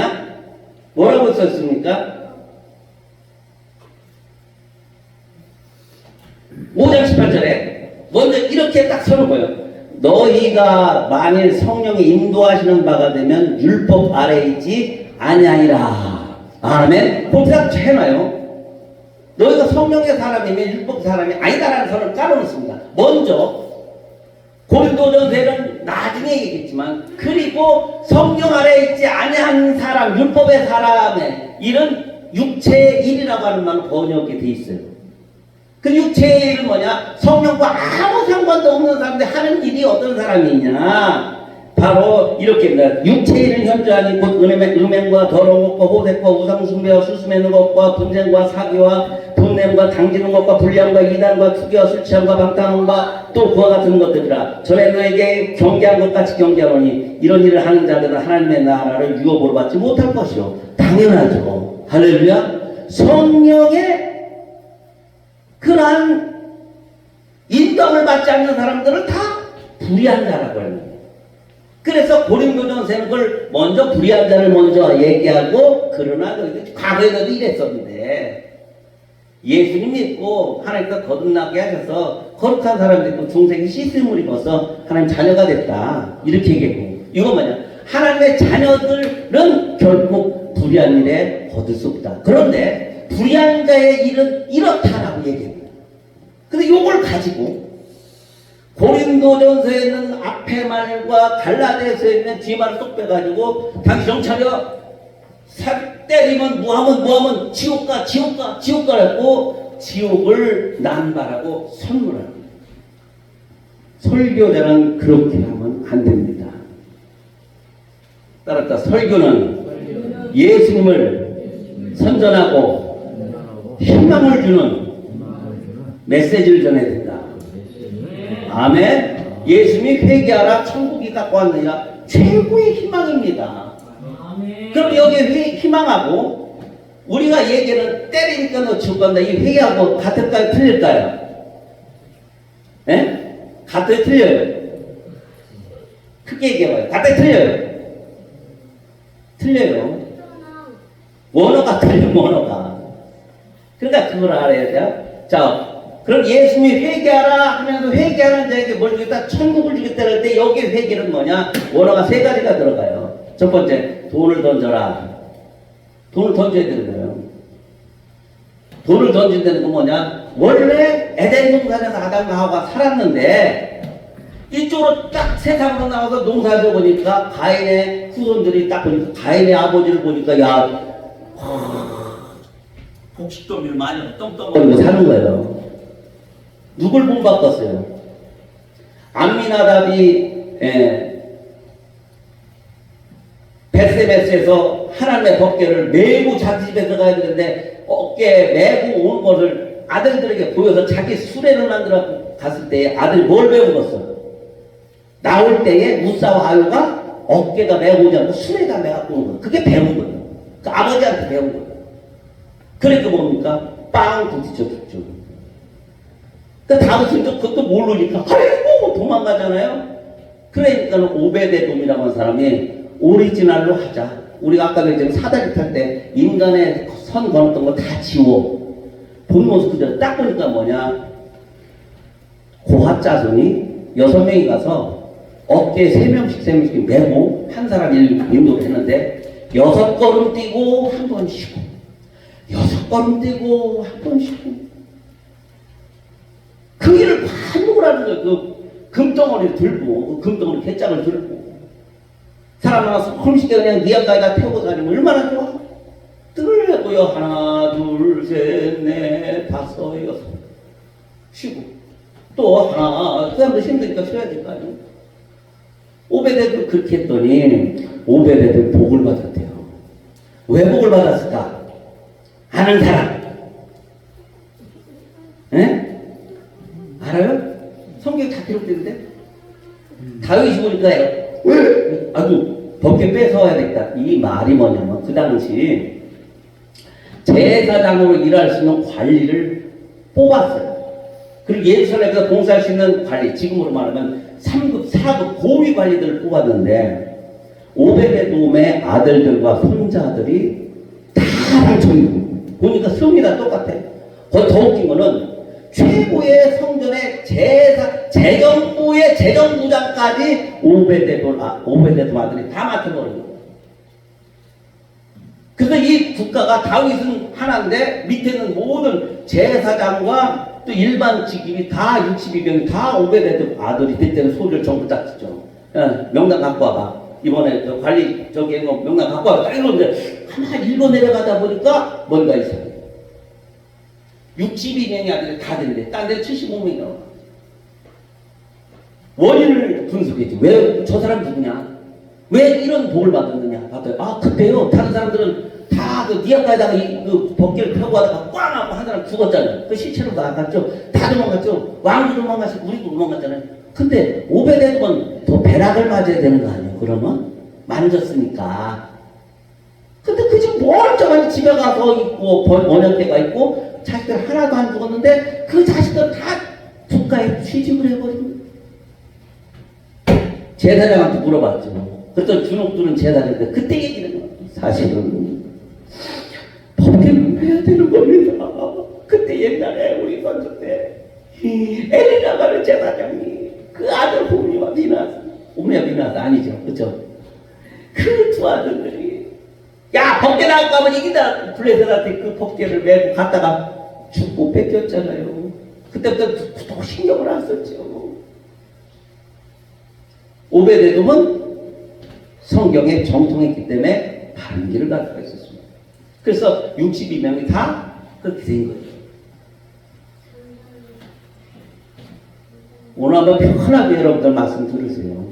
뭐라고 썼습니까? 5장 18절에 먼저 이렇게 딱 서는 거예요. 너희가 만일 성령이 인도하시는 바가 되면 율법 아래에 있지 아니하리라. 아멘. 그렇게 딱 해놔요. 너희가 성령의 사람이면 율법 사람이 아니다라는 선을 깔아놓습니다. 먼저 고린도전서에는 나중에 얘기했지만, 그리고 성령 아래에 있지 아니한 사람, 율법의 사람의 일은 육체의 일이라고 하는 말로 번역이 돼 있어요. 그 육체의 일은 성령과 아무 상관도 없는 사람인데 하는 일이 어떤 사람이냐, 바로 이렇게입니다. 육체의 일은 현저하니 곧 음행과 더러운 것과 호색과 우상숭배와 수수매는 것과 분쟁과 사기와 분냄과 당기는 것과 불리함과 이단과 투기와 술 취함과 방탕함과 또 그와 같은 것들이라. 전에 너에게 경계한 것 같이 경계하노니 이런 일을 하는 자들은 하나님의 나라를 유업으로 받지 못할 것이요. 당연하죠. 할렐루야. 성령의 그러한 인도함을 받지 않는 사람들은 다 불의한 자라고 하는 거예요. 그래서 고린도전서에는 그걸 먼저 불의한 자를 먼저 얘기하고, 그러나 과거에도 이랬었는데 예수님 믿고 하나님께서 거듭나게 하셔서 거룩한 사람이 됐고 중생이 씻음을 입어서 하나님 자녀가 됐다, 이렇게 얘기하고, 이건 하나님의 자녀들은 결국 불의한 일에 거둘 수 없다. 그런데 불의한 자의 일은 이렇다라고 얘기합니다. 근데 이걸 가지고 고린도전서에 있는 앞에 말과 갈라디아서에 있는 뒤에 말을 쏙 빼가지고 당신 정차려, 때리면 뭐하면 지옥 가라고 지옥을 남발하고 선물합니다. 설교자는 그렇게 하면 안 됩니다. 따랐다. 설교는 예수님을 선전하고 희망을 주는 메시지를 전해야 된다. 아멘. 예수님이 회개하라 천국이 갖고 왔느니라 최고의 희망입니다. 아멘. 그럼 여기에 희망하고 우리가 얘기는 때리니까 너 지옥 간다, 이 회개하고 같을까요? 틀릴까요? 예? 같아요? 틀려요? 크게 얘기해봐요. 같아요? 틀려요? 틀려요. 원어가 틀려, 원어가. 그러니까 그걸 알아야 돼요. 자, 그럼 예수님이 회개하라 하면서 회개하는 자에게 뭘 주겠다? 천국을 주겠다 할 때 여기 회개는 원어가 세 가지가 들어가요. 첫 번째, 돈을 던져라. 돈을 던져야 되는 거예요. 돈을 던진다는 건 원래 에덴 동산에서 아담과 하와가 살았는데 이쪽으로 딱 세상으로 나와서 농사를 보니까 가인의 후손들이 딱 보니까 가인의 아버지를 보니까 복식도미를 많이 떵떵거리고 사는 거예요. 누굴 본받았어요? 암미나답이 벳세메스에서 하나님의 법궤를 메고 자기 집에 들어가야 되는데 어깨에 메고 온 것을 아들들에게 보여서 자기 수레를 만들어 갔을 때 아들이 뭘 배우겠어? 나올 때에 무사와 아유가 어깨가 메고지 않고 수레가 메갖고 온 거야. 그게 배운 거야. 그 아버지한테 배운 거야. 그러니까 뭡니까? 빵 부딪혀 죽죠. 그 다음은 그것도 모르니까 아이고 도망가잖아요. 그러니까 오베데돔이라고 하는 사람이 오리지널로 하자. 우리가 아까 지금 사다리 탈 때 인간의 선 걸었던 거 다 지워. 본 모습 그대로 딱 보니까 뭐냐? 고핫 자손이 6명이 가서 어깨에 3명씩 메고 한 사람이 인도를 했는데 6걸음 뛰고 한 번 쉬고 6걸음 뛰고 한 번 쉬고 그 일을 반복을 하는 거예요. 그 금덩어리를 들고 그 금덩어리 개짝을 들고 사람 하나 홈시게 그냥 니아까지다 태우고 다니면 얼마나 좋아? 뜰을 해고요. 하나 둘셋넷 다섯 여섯 쉬고 또 하나 그 사람도 힘드니까 쉬어야 될 거 아니에요. 오베데도 그렇게 했더니 오베데도 복을 받았대요. 왜 복을 받았을까? 아는 사람? 에? 알아요? 성경에 다 기록되는데 다윗이 보니까 왜? 아주 법계 뺏어와야 되겠다. 이 말이 뭐냐면 그 당시 제사장으로 일할 수 있는 관리를 뽑았어요. 그리고 예루살렘에서 봉사할 수 있는 관리, 지금으로 말하면 3급, 4급 고위 관리들을 뽑았는데 오베데돔의 아들들과 손자들이 다 당첨이 보니까 성이 다 똑같아. 거기 더 웃긴 거는 최고의 성전의 재정부의 재정부장까지 오베데돔 아들이 다 맡아버린 거예요. 그래서 이 국가가 다윗은 하나인데 밑에 있는 모든 제사장과 또 일반 직임이 다 62명이 다 오베데돔 아들이 그때는 소리를 전부 딱 듣죠. 명단 갖고 와봐. 이번에 저 관리 저기 명단 갖고 와봐. 딱 이러는데 하나 읽어 내려가다 보니까 뭔가 있어요. 62명의 아들이 다 되는데 딴 데 75명이 나와. 원인을 분석했지. 왜 저 사람 누구냐? 왜 이런 복을 받았느냐? 봤더니 아 그때요. 다른 사람들은 다 그 니아까지다가 그 법계를 펴고 하다가 꽝 하고 한 사람 죽었잖아요. 그 시체로 나갔죠. 다 도망갔죠. 왕도 도망갔고 우리도 도망갔잖아요. 근데 오베데돔은 더 배락을 맞아야 되는 거 아니에요? 그러면 만졌으니까. 근데 그 집 멀쩡하게 집에 가서 있고 번역대가 있고 자식들 하나도 안 죽었는데 그 자식들 다 국가에 취직을 해버린 거예요. 제사장한테 물어봤죠. 그랬더니 주눅들은 제사장인데 그때 얘기를 해요. 사실은 법계를 해야 되는 겁니다. 그때 옛날에 우리 선조 때 엘리나가는 제사장이 그 아들 홈리와 미나스 아니죠. 그렇죠? 그 두 아들들이 야 법계 나갈까 하면 이기다 블레셋한테 그 법계를 메고 갔다가 죽고 뺏겼잖아요. 그때부터 더 신경을 안 썼죠. 오베데돔은 성경에 정통했기 때문에 바른 길을 갈 수가 있었습니다. 그래서 62명이 다 그렇게 된 거예요. 오늘 한번 편하게 여러분들 말씀 들으세요.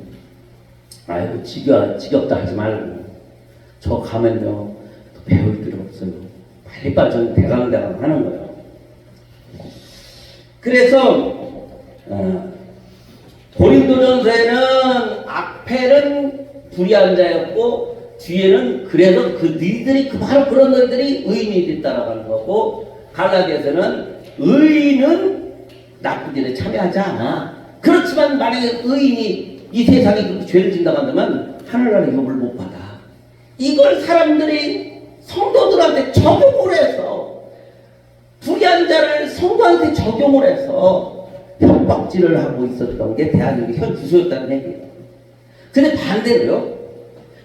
아이고 지겹다 하지 말고 저 가면요 배울 필요 없어요. 빨리빨리 저는 대강대강 하는 거예요. 그래서 고린도전서에는 앞에는 불의한 자였고 뒤에는 그래서 그 니들이 바로 그런 것들이 의인이 됐다라고 하는 거고 갈라디아서는 의인은 나쁜 일에 참여하지 않아. 그렇지만 만약에 의인이 이 세상에 그렇게 죄를 진다고 한다면 하늘나라의 유업을 못 받아. 이걸 사람들이 성도들한테 적용을 해서 불의한 자를 성도한테 적용을 해서 협박질을 하고 있었던 게 대한민국의 현 주소였다는 얘기예요. 근데 반대로요.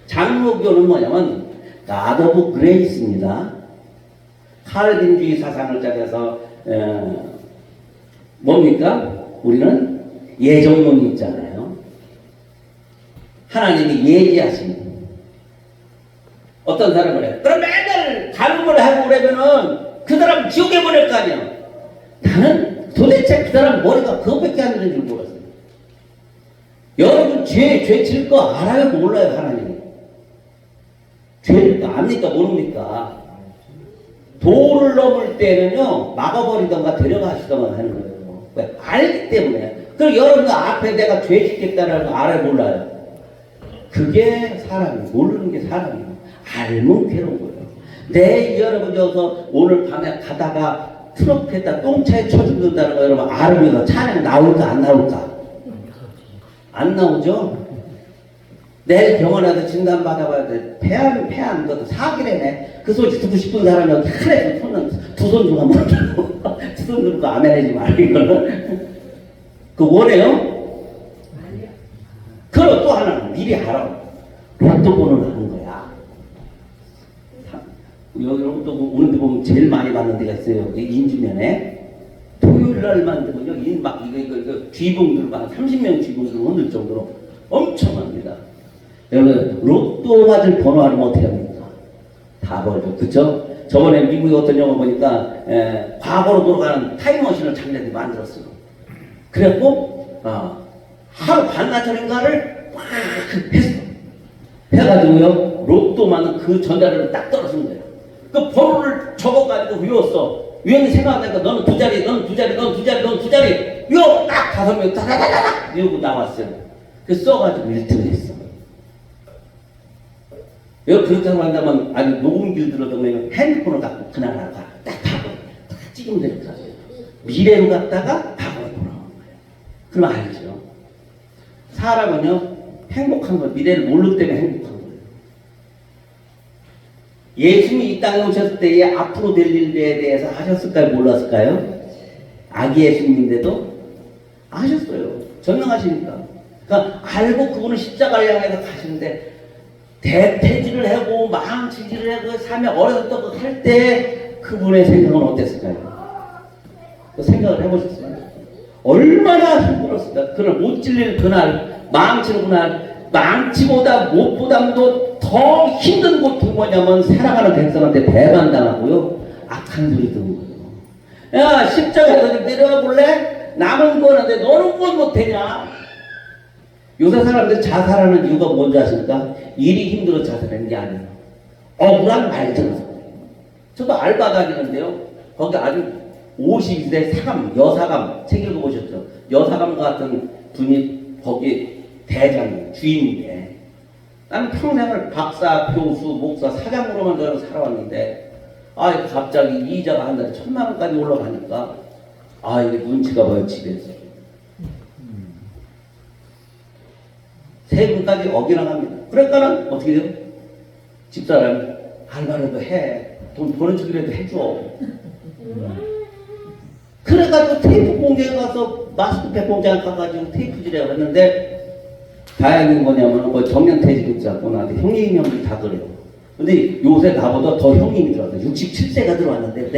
장로교는 뭐냐면 God of Grace입니다. 칼빈주의 사상을 짜서 뭡니까? 우리는 예정론이 있잖아요. 하나님이 예지하신 어떤 사람을 해요. 그럼 맨날 가늠을 하고 그러면은 그 사람 지옥에 보낼 거 아니야. 나는 도대체 그 사람 머리가 그것밖에 안 되는 줄 몰랐어요. 여러분 죄 질 거 알아요? 몰라요? 하나님 죄를 압니까? 모릅니까? 도를 넘을 때는요, 막아버리던가 데려가시던가 하는 거예요. 왜? 알기 때문에. 그럼 여러분 앞에 내가 죄 짓겠다는 거 알아 몰라요? 그게 사람이에요. 모르는 게 사람이에요. 알면 괴로운 거예요. 여러분 여기서 오늘 밤에 가다가 트럭에다 똥차에 쳐 죽는다는 거 여러분 알으면서 차량 나올까 안 나올까? 안 나오죠? 내일 병원에서 진단 받아봐야 돼. 폐암 것도 사기래네. 그 소리 듣고 싶은 사람이 어떻게 그래? 두 손 들고 한번 두 손 들고 아멘 하지 말고 이거는. 그 원해요? 그리고 또 하나는 미리 알아. 로또 번호를 하는 거야. 여기 로또 오는데 보면 제일 많이 받는 데가 있어요. 여기 인주면에. 토요일 날만 되면요. 이거 쥐봉들 한 30명 쥐봉들 흔들 정도로 엄청납니다. 여러분 로또 맞을 번호 알면 어떻게 합니까? 다 벌죠. 그쵸? 저번에 미국의 어떤 영화 보니까 과거로 돌아가는 타임머신을 자기네들이 만들었어요. 그래갖고 하루 반나절인가를 막 했어. 해가지고요 로또 맞는 그 전자를 딱 떨어진 거예요. 그 번호를 적어가지고 외웠어. 외우는 생각하니까 너는 두 자리, 너는 두 자리, 너는 두 자리, 너는 두 자리 외워. 딱 5명 다다다닥 외우고 나왔어요. 그래서 써가지고 1등을 했어. 여기 그렇다고 한다면 아니 녹음기를 들어두면 핸드폰을 갖고 그날 나가 딱 박아 딱 찍으면 되니까 미래로 갔다가 과거로 돌아오는 거예요. 그럼 알죠. 사람은요 행복한 거 미래를 모르기 때문에 행복한 거예요. 예수님이 이 땅에 오셨을 때에 앞으로 될 일에 대해서 하셨을까요? 몰랐을까요? 아기 예수님인데도 아셨어요. 전능하시니까. 그러니까 알고 그분은 십자가를 향해서 가시는데 대패질을 하고 망치질을 하고 삶에 어려웠던 거 할 때 그분의 생각은 어땠을까요? 그 생각을 해보셨어요? 얼마나 힘들었을까? 그날 못 찔릴 그날, 망치는 그날, 망치보다 못보다도 더 힘든 고통이 뭐냐면 사랑하는 백성한테 배반당하고요 악한 소리 듣는 거예요. 야 십자가에서 좀 내려와 볼래? 남은 거는데 너는 뭘 못하냐? 요새 사람들 자살하는 이유가 뭔지 아십니까? 일이 힘들어 자살하는 게 아니에요. 억울한 말 들어서. 저도 알바 다니는데요. 거기 아주 52세 사감, 여사감 책 읽어보셨죠? 여사감 같은 분이 거기 대장, 주인인데 나는 평생을 박사, 교수, 목사, 사장으로만 살아왔는데 갑자기 이자가 한 달에 1,000만 원까지 올라가니까 이게 눈치가 보여 집에서. 세금까지 어기나갑니다. 그러니까는 어떻게 돼요? 집사람이 알바라도 해. 돈 버는 척이라도 해줘. 그래가지고 테이프 공장에 가서 마스크팩 공장에 가가지고 테이프질을 했는데 다행인 거냐면 뭐 정년퇴직을 잡고 나한테 형님이 다 그래요. 근데 요새 나보다 더 형님이 들어왔어. 67세가 들어왔는데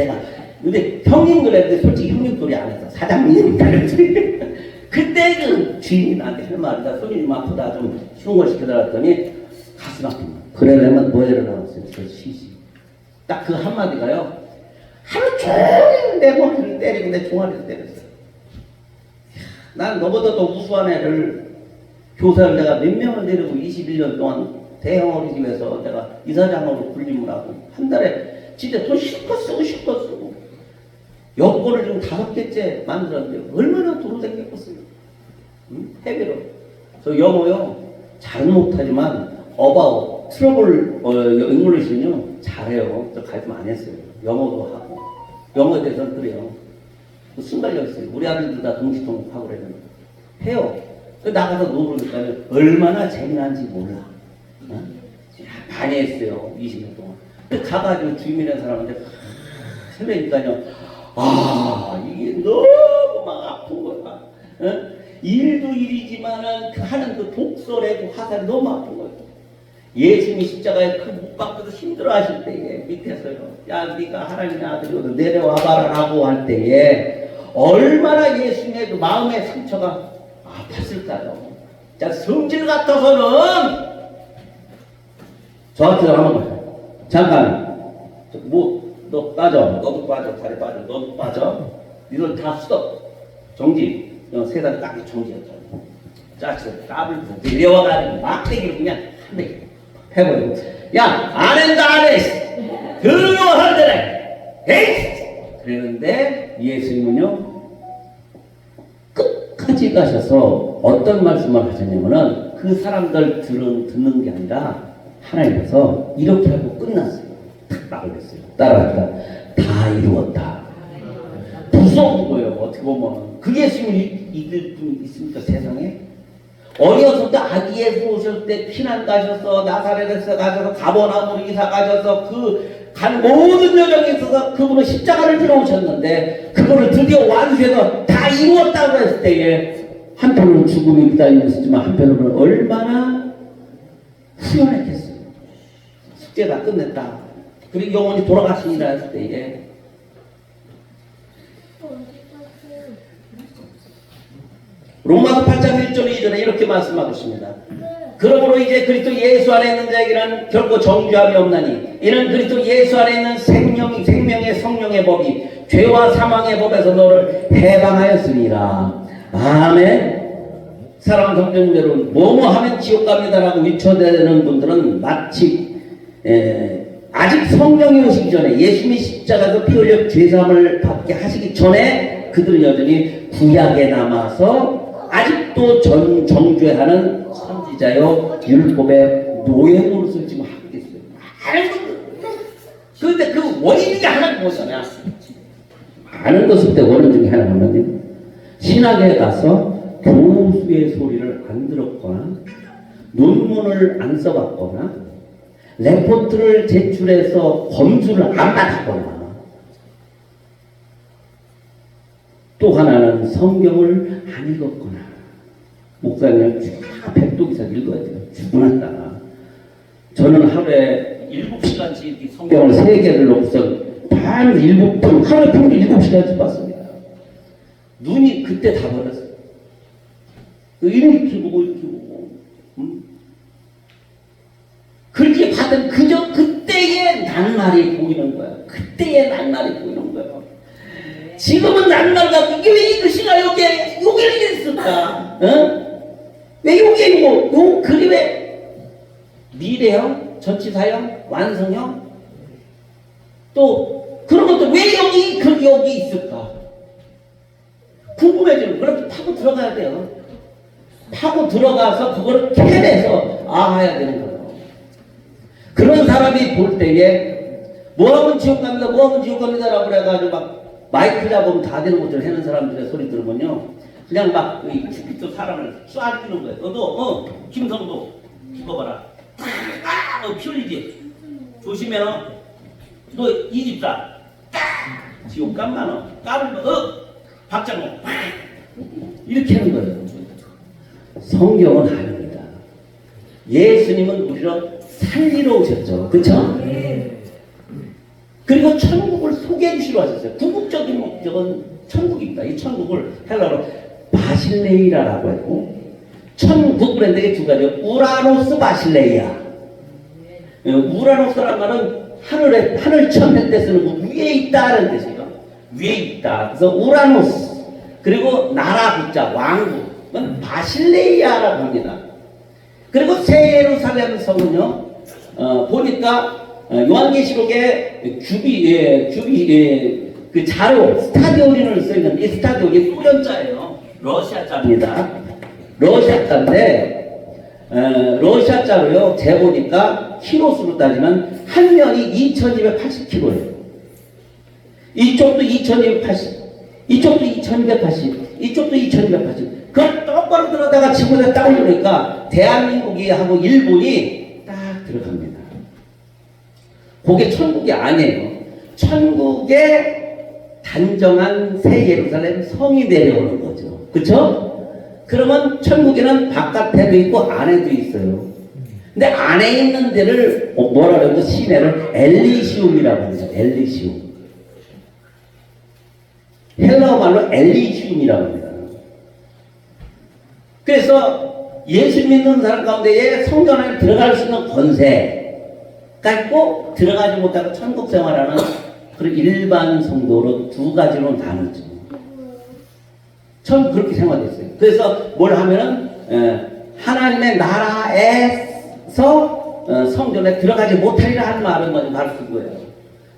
근데 형님 그랬는데 솔직히 형님 소리 안 했어. 사장님이니까 그랬지. 그때 그 주인이 나한테 할 말이다. 손이 좀 아프다. 좀 쉬운 걸 시켜달라 했더니 가슴 아픈 거야. 그러려면 뭐 해라 나왔어요. 저 시시. 딱 그 한마디가요. 하루 종일 내 머리를 때리고 내 종아리를 때렸어. 난 너보다 더 우수한 애를 교사를 내가 몇 명을 데리고 21년 동안 대형 어린이집에서 내가 이사장으로 군림을 하고 한 달에 진짜 돈 실컷 쓰고 여권을 지금 5개째 만들었는데 얼마나 도로 댕겼겠어요. 해외로. 저 영어요 잘은 못하지만 about 트러블 잉글리시는요 잘해요. 저 가르침 안 했어요. 영어도 하고 영어에 대해서는 그래요. 순발력 있어요. 우리 아들들 다 동시통역하고 그러면 해요. 나가서 노르니까 얼마나 재미난지 몰라. 많이 했어요. 20년 동안. 가가지고 주민이라는 사람한테 설레니까요. 이게 너무 막 아픈 거야. 일도 일이지만은 하는 그 독설의 화살이 너무 아픈 거예요. 예수님이 십자가에 그 못 박혀서 힘들어 하실 때에 밑에서요. 야, 네가 하나님의 아들이거든 내려와 봐라라고 할 때에 얼마나 예수님의 그 마음의 상처가 아팠을까요? 자, 성질 같아서는 저한테 한번 잠깐 너 빠져. 너도 빠져. 다리 빠져. 너도 빠져. 이걸 다 스톱. 정지. 세상 딱 정지였죠. 짜치가 까불고 내려와가지고 막대기로 그냥 한 대 해버리고. 야, 안 한다, 안 해! 들어요, 하더래! 에이! 그랬는데 예수님은요 끝까지 가셔서 어떤 말씀을 하셨냐면은 그 사람들 듣는 게 아니라 하나님께서 이렇게 하고 끝났어요. 탁 나가겠어요. 따라하니까 다 이루었다. 무서운 거예요. 어떻게 보면 그 예수님이 이길 분 있습니까 세상에? 어렸을 때 아기 예수 오실 때 피난 가셔서 나사렛에서 가셔서 가버나움으로 이사 가셔서 그 간 모든 여정에 있어서 그분은 십자가를 들어오셨는데 그거를 드디어 완수해서 다 이루었다고 했을 때에 한편으로는 죽음이 기다리고 있었지만 한편으로는 얼마나 후련했겠어요. 숙제 다 끝냈다. 그리고 영원히 돌아가시니라 했을 때에 로마서 8장 1절 2절에 이렇게 말씀하고 있습니다. 그러므로 이제 그리스도 예수 안에 있는 자에게는 결코 정죄함이 없나니 이는 그리스도 예수 안에 있는 생명의 성령의 법이 죄와 사망의 법에서 너를 해방하였으니라. 아멘. 사랑하는 성도님 여러분, 뭐뭐 하면 지옥 갑니다라고 위쳐대는 분들은 마치 아직 성령이 오시기 전에 예수님이 십자가에서 피 흘려 죄사함을 받게 하시기 전에 그들은 여전히 구약에 남아서 아직도 정죄하는 선지자요 율법의 노예 노릇을 지금 하고 있어요. 많은 분들. 그런데 그 원인 중에 하나가 뭐잖아. 많은 것일 때 원인 중에 하나가 뭐냐면 신학에 가서 교수의 소리를 안 들었거나 논문을 안 써봤거나 레포트를 제출해서 검수를 안 받았거나 또 하나는 성경을 안 읽었거나 목사님을 다 백독이서 읽어야 돼요. 주문한다. 저는 하루에 7시간씩 성경을 3개를 놓고서 반 7편 하루에 평균 7시간씩 봤습니다. 눈이 그때 다 버렸어요. 이렇게 보고 이렇게 보고 그렇게 받은 그저 그때의 낱말이 보이는 거야. 그때의 낱말이 보이는 거예요. 지금은 낱말 갖고 이게 왜 이것이가 여기에 있을까? 어? 왜 여기에 있고 요 그림에 미래형, 전치사형, 완성형 또 그런 것도 왜 여기 있을까? 궁금해지는 그렇게 파고 들어가야 돼요. 파고 들어가서 그거를 캐내서 알아야 되는 거예요. 그런 사람이 볼 때에 뭐하면 지옥 갑니다, 뭐하면 지옥 갑니다라고 그래가지고 막 마이크 잡으면 다 되는 것들을 해는 사람들의 소리 들으면요 그냥 막 주피터 사람을 쏴주는 거예요. 너도 김성도 죽어봐라. 피 흘리지. 조심해 너. 너 이 집사 지옥 간만 너. 까불면 박장로 이렇게 하는 거예요. 성경은 아닙니다. 예수님은 우리를 살리러 오셨죠. 그렇죠? 그리고 천국을 소개해 주시러 하셨어요. 궁극적인 목적은 천국입니다. 이 천국을 헬라로 바실레이라라고 했고 천국 브랜드의 두 가지요. 우라노스 바실레이아. 우라노스라는 말은 하늘천 때 쓰는 거 위에 있다는 뜻이에요. 위에 있다. 그래서 우라노스 그리고 나라 국자 왕국은 바실레이아라고 합니다. 그리고 새 예루살렘 성은요 보니까 요한계시록에 그 자료 스타디오린을 쓰이는 이 스타디오린이 소련자예요. 러시아자입니다. 러시아자인데 러시아자로요 재보니까 키로수로 따지면 한 면이 2280kg예요. 이쪽도 2280, 이쪽도 2280, 이쪽도 2280. 그걸 똑바로 들어다가 지구에 딱 올리니까 대한민국이 하고 일본이 딱 들어갑니다. 그게 천국이 아니에요. 천국에 단정한 새 예루살렘 성이 내려오는 거죠. 그쵸? 그러면 천국에는 바깥에도 있고 안에도 있어요. 근데 안에 있는 데를 뭐라 그러죠? 시내를 엘리시움이라고 하죠. 엘리시움. 헬라어 말로 엘리시움이라고 합니다. 그래서 예수 믿는 사람 가운데에 성전 안에 들어갈 수 있는 권세가 있고 들어가지 못하고 천국 생활하는 그런 일반 성도로 두 가지로 나누죠. 처음 그렇게 생활했어요. 그래서 뭘 하면은 하나님의 나라에서 성전에 들어가지 못하리라 하는 말은 바로 그거예요.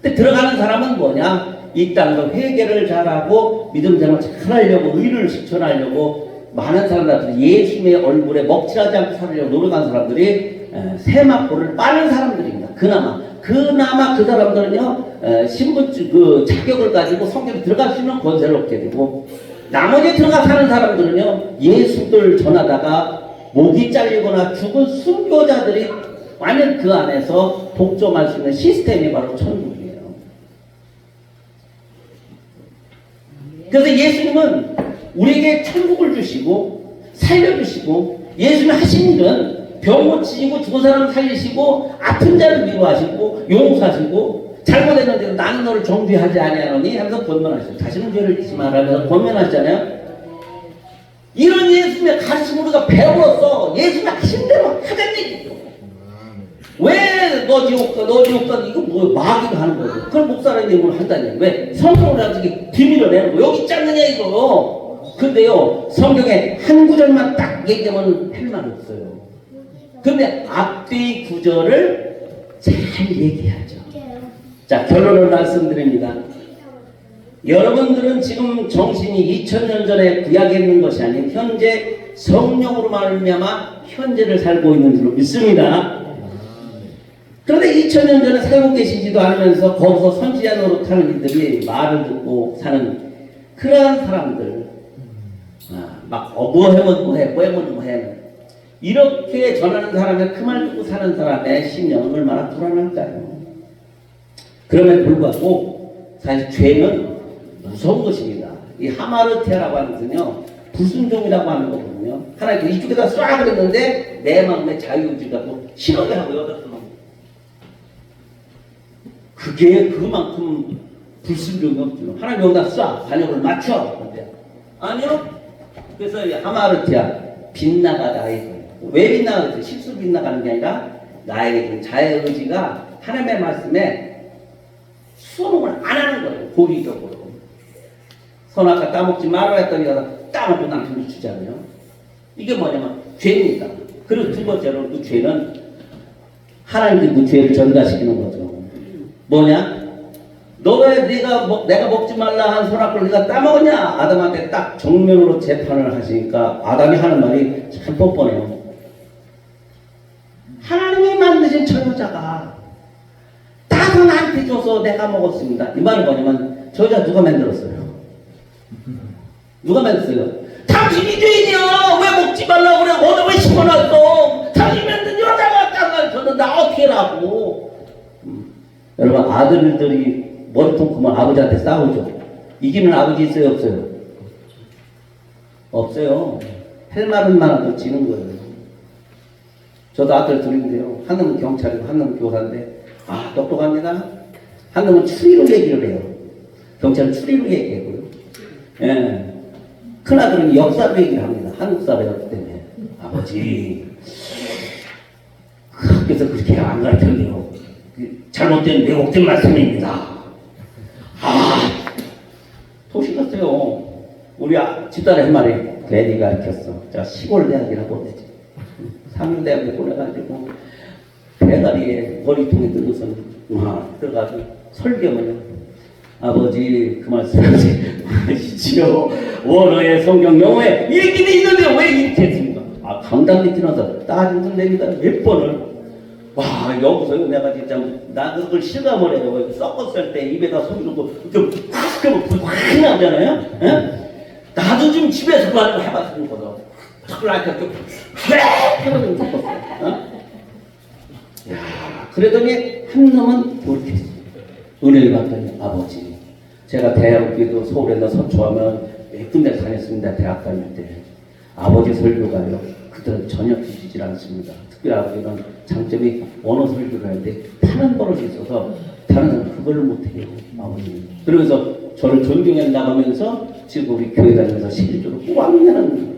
근데 들어가는 사람은 뭐냐? 이 땅도 회개를 잘하고 믿음 생활 잘하려고 의를 실천하려고 많은 사람들이 예수님의 얼굴에 먹칠하지 않고 살으려고 노력한 사람들이 세마포를 빠는 사람들입니다. 그나마 그 사람들은요 신분증 그 자격을 가지고 성경에 들어갈 수 있는 권세를 얻게 되고 나머지 들어가 사는 사람들은요 예수를 전하다가 목이 잘리거나 죽은 순교자들이 완전 그 안에서 독점할 수 있는 시스템이 바로 천국이에요. 그래서 예수님은 우리에게 천국을 주시고 살려주시고 예수님이 하신 일은 병 고치시고 죽은 사람 살리시고 아픈 자를 위로하시고 용서하시고 잘못했는데 나는 너를 정죄하지 아니하노니 하면서 권면하시죠. 다시는 죄를 짓지 말라면서 권면하시잖아요. 이런 예수님의 가르침을 우리가 배워서 예수님이 하신 대로 하자는 얘기죠. 왜 너 지옥 가 이거 뭐 마귀가 하는 거예요. 그걸 목사라는 걸 한다는 얘기예요. 왜? 성경을 가지고 비밀을 내는 거 여기 있지 않느냐 이거. 근데요 성경에 한 구절만 딱 얘기하면 할 말 없어요. 근데 앞뒤 구절을 잘 얘기하죠. 자, 결론을 말씀드립니다. 여러분들은 지금 정신이 2000년 전에 구약에 있는 것이 아닌 현재 성령으로 말미암아 현재를 살고 있는 줄로 믿습니다. 그런데 2000년 전에 살고 계시지도 않으면서 거기서 선지자 노릇하는 이들이 말을 듣고 사는 그러한 사람들, 뭐 해면 이렇게 전하는 사람의 그 말 듣고 사는 사람의 심령은 얼마나 불안할까요? 그럼에도 불구하고 사실 죄는 무서운 것입니다. 이 하마르티아라고 하는 것은요 불순종이라고 하는 거거든요. 하나님 이쪽에다 쏴 그랬는데 내 마음의 자유의지가 또 싫어게 하고 여기다 쏘는 그게 그만큼 불순종이 없죠. 하나님 여기다 쏴 반역을 맞춰. 근데 아니요. 그래서 이 하마르티아 빗나가다 이거예요. 왜 빗나가죠? 실수 빗나가는 게 아니라 나의 자유의지가 하나님의 말씀에 수긍을 안 하는 거예요. 고의적으로. 선악과 따먹지 말아라 했더니 따먹고 남편을 주잖아요. 이게 뭐냐면 죄입니다. 그리고 두 번째로 그 죄는 하나님께 그 죄를 전가시키는 거죠. 뭐냐? 너 왜 내가 먹지 말라 한 선악과를 네가 따먹었냐? 아담한테 딱 정면으로 재판을 하시니까 아담이 하는 말이 참 뻔뻔해요. 하나님이 만드신 저 여자가 따서 나한테 줘서 내가 먹었습니다. 이 말은 뭐냐면 저 여자 누가 만들었어요? 누가 만들었어요? 당신이 죄인이야. 왜 먹지 말라고 그래? 너는 왜 심어놨어? 당신이 만든 여자가 땅을 줬는데 어떻게 하라고? 여러분 아들들이 머리통 크면 아버지한테 싸우죠. 이기는 아버지 있어요 없어요? 없어요. 할 말은 많아도 지는 거예요. 저도 아들 둘인데요. 한 놈은 경찰이고 한 놈은 교사인데 똑똑합니다. 한 놈은 추리로 얘기를 해요. 경찰은 추리로 얘기하고요. 예. 큰아들은 역사로 얘기를 합니다. 한국 사회였기 때문에. 아버지 학교에서 그렇게 안 가르쳤네요. 잘못된 왜곡된 말씀입니다. 도시 갔어요. 우리 집단에 한 말이 괜히 가르쳤어. 제가 시골 대학이라 보내지. 상류대학에 보내가지고 배다리에 머리통에 들어서 들어가서 설교문요. 아버지 그 말씀하시지요. 원어의 성경 영어에 얘기는 있는데 왜 이렇게 했습니까? 강당에 지나서 따지는 내리다 몇 번을 여기서 내가 진짜 나 그걸 실감을 해요. 썩었을 때 입에다 손 넣고 좀 그러면 불 확 나오잖아요. 예? 나도 좀 집에서 그거 하는 거 해봤으면 거든. 그러니까 그래 섞었어요. 그러더니 한 놈은 돌이켰어요. 은혜를 받더니 아버지 제가 대학교도 서울에서 서초하면 몇 군데 다녔습니다. 대학 다닐 때 아버지 설교가요 그들은 전혀 뒤지질 않습니다. 특별히 아버지는 장점이 언어 설교를 하는데 파는 버릇이 있어서 다른 사람은 그걸 못해요. 아버지 그러면서 저를 존경해 나가면서 지금 우리 교회 다니면서 11조를 꾸왕내는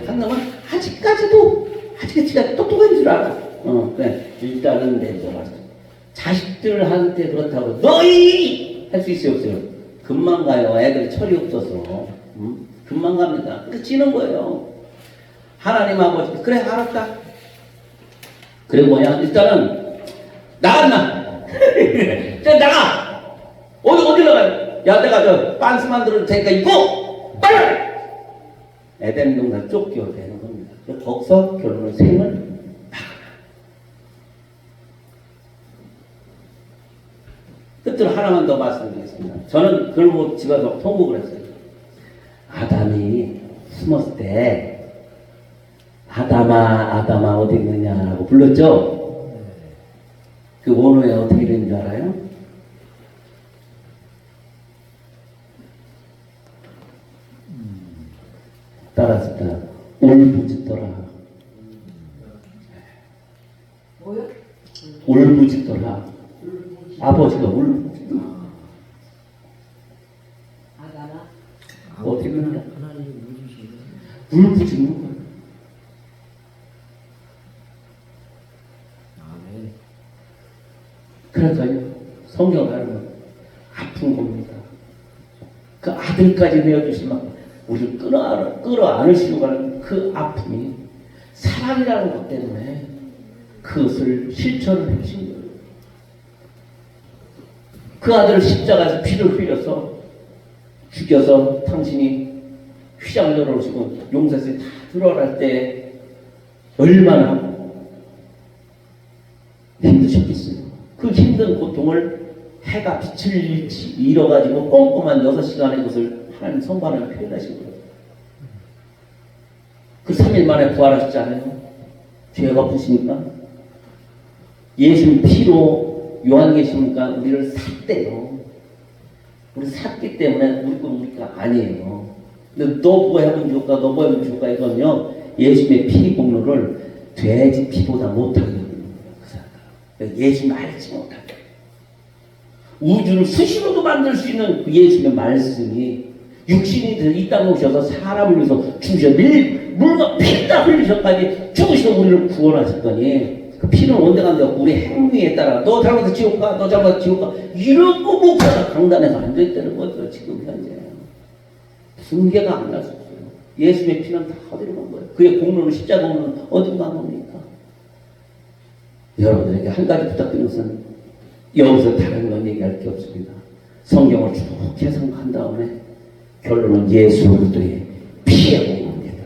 한 놈은 아직까지도 똑똑한 줄 알아. 그래 일단은 내가 자식들한테 그렇다고 너희 할 수 있어요 없어요? 금방 가요. 애들이 철이 없어서 금방 갑니다. 그러니까 지는 거예요. 하나님 아버지 그래 알았다. 그래 뭐냐 일단은 나갔나 저 나가! 어디로 가? 야, 내가 저 빤스 만들어줄 테니까 입고! 빨리! 에덴 동산 쫓겨야 되는 겁니다. 거기서 결론은 생을 끝으로 하나만 더 말씀드리겠습니다. 저는 그걸 보고 집에서 통곡을 했어요. 아담이 숨었을 때 아담아 어디 있느냐라고 불렀죠. 그 원어에 어떻게 되는 줄 알아요? 따라서 울부짖더라. 뭐요? 울부짖더라. 아버지가 울부짖더라. 아가나? 어떻게 그러냐? 울부짖는 거야. 그러니까요, 성경을 하면 아픈 겁니다. 그 아들까지 내어주실 만큼 우리를 끌어안으시려고 하는 그 아픔이 사랑이라는 것 때문에 그것을 실천을 해주신 거예요. 그 아들을 십자가에서 피를 흘려서 죽여서 당신이 휘장을 열어오시고 용사에서 다 들어갈 때 얼마나 힘드셨겠어요. 그 힘든 고통을 해가 빛을 잃어가지고 꼼꼼한 6시간의 것을 하나님 성관을 표현하신 거예요. 그 3일 만에 부활하셨잖아요. 죄가 없으십니까? 예수님 피로 요한계시니까 우리를 샀대요. 우리 샀기 때문에 우리가 아니에요. 근데 너 뭐 해본 줄까? 너 뭐 해본 줄까? 이건요, 예수님의 피 공로를 돼지 피보다 못하게 합니다. 그 사람. 예수님 알지 못하게. 우주를 수시로도 만들 수 있는 그 예수님의 말씀이 육신이 이 땅에 오셔서 사람을 위해서 죽으셔 물과 피다 흘리셔까지 죽으시고 우리를 구원하셨더니 그 피는 온데간데 우리 행위에 따라 너 잘못해서 지옥 가, 너 잘못해서 지옥 가 이런 거 목사가 강단에서 앉아있다는 거죠. 지금 현재 승계가 안 날 수 없어요. 예수님의 피는 다 어디로 간 거예요? 그의 공로는 십자가 공로는 어디로 간 겁니까? 여러분들에게 한 가지 부탁드리는 것은 여기서 다른 건 얘기할 게 없습니다. 성경을 쭉 해석한 다음에 결론은 예수 그리스도의 피의 공로입니다.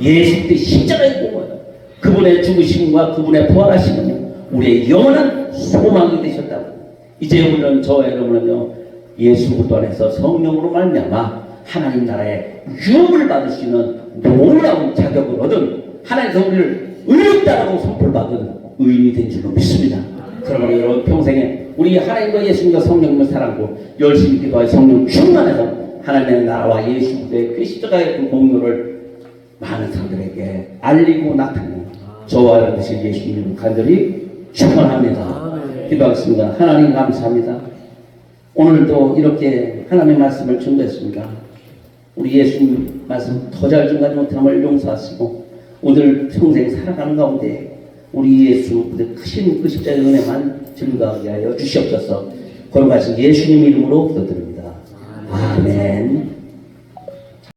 예수 그리스도의 십자가의 공로예요. 그분의 죽으심과 그분의 부활하심은 우리의 영원한 소망이 되셨다고. 이제 우리는 여러분은요 예수 그리스도 안에서 성령으로 말미암아 하나님 나라의 유업을 받을 수 있는 놀라운 자격을 얻은 하나님께서 우리를 의롭다라고 선포를 받은 의인이 된 줄로 믿습니다. 그러므로 여러분 평생에 우리 하나님과 예수님과 성령님을 사랑하고 열심히 기도하여 성령 충만해서 하나님의 나라와 예수 그리스도의 그 십자가의 그 공로를 많은 사람들에게 알리고 나타내는 저와 여러분이 예수님을 간절히 축원합니다. 기도하겠습니다. 하나님 감사합니다. 오늘도 이렇게 하나님의 말씀을 전했습니다. 우리 예수님 말씀 더 잘 전하지 못함을 용서하시고 오늘 평생 살아가는 가운데 우리 예수 크신 그 십자가의 은혜만 증거하게 하여 주시옵소서. 걸어가신 예수님 이름으로 기도드립니다. 아멘.